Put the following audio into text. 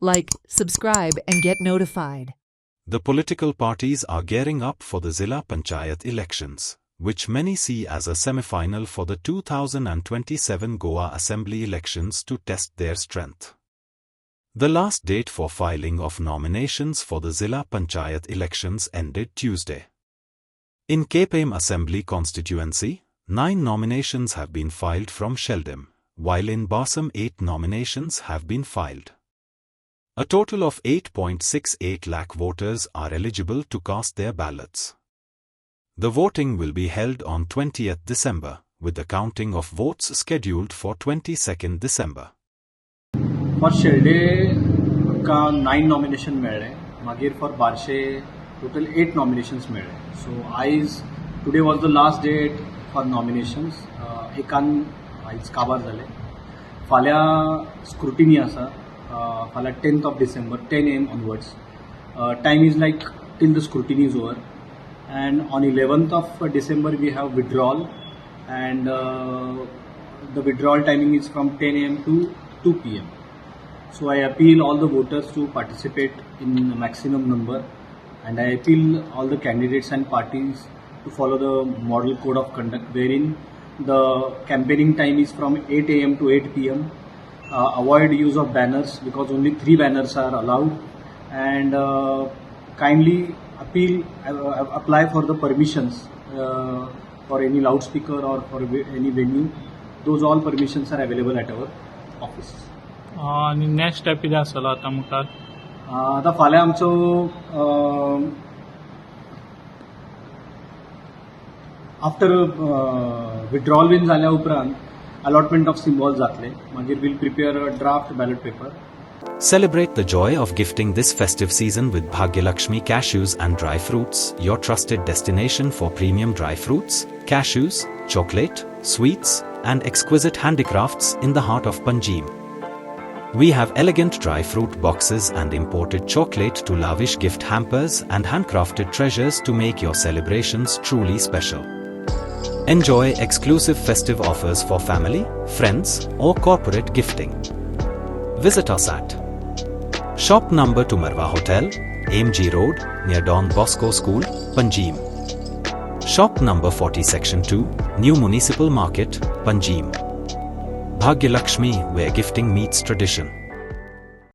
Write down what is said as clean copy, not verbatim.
Like, subscribe and get notified. The political parties are gearing up for the Zilla Panchayat elections, which many see as a semifinal for the 2027 Goa Assembly Elections to test their strength. The last date for filing of nominations for the Zilla Panchayat elections ended Tuesday. In Quepem Assembly constituency, 9 nominations have been filed from Xeldem, while in Barcem 8 nominations have been filed. A total of 8.68 lakh voters are eligible to cast their ballots. The voting will be held on 20th December, with the counting of votes scheduled for 22nd December. For Xeldem, 9 nominations मेळ्ळे. मागीर for Barcem, total 8 nominations मेळ्ळे. So today was the last date for nominations. एकान आयज काबार जाले. फाल्यां scrutiny आसा. फाल्यां 10th of December, 10 AM onwards. Time is like till the scrutiny is over. And on 11th of December we have withdrawal, and the withdrawal timing is from 10 AM to 2 PM. So I appeal all the voters to participate in maximum number, and I appeal all the candidates and parties to follow the model code of conduct, wherein the campaigning time is from 8 AM to 8 PM. Avoid use of banners because only 3 banners are allowed, and kindly apply for the permissions for any loudspeaker or for any venue. Those all permissions are available at our office. आणि next step कितें आसतलो आतां मुखार? आतां फाल्यां आमचो after withdrawal been जाल्या उपरांत allotment of symbols जातले. मागीर we'll prepare a draft ballot paper. Celebrate the joy of gifting this festive season with Bhagyalakshmi cashews and dry fruits, your trusted destination for premium dry fruits, cashews, chocolate, sweets, and exquisite handicrafts in the heart of Panjim. We have elegant dry fruit boxes and imported chocolate to lavish gift hampers and handcrafted treasures to make your celebrations truly special. Enjoy exclusive festive offers for family, friends, or corporate gifting. Visit us at Shop Number 2 Marwa Hotel, AMG Road, near Don Bosco School, Panjim. Shop Number 40 Section 2, New Municipal Market, Panjim. Bhagyalakshmi, where gifting meets tradition.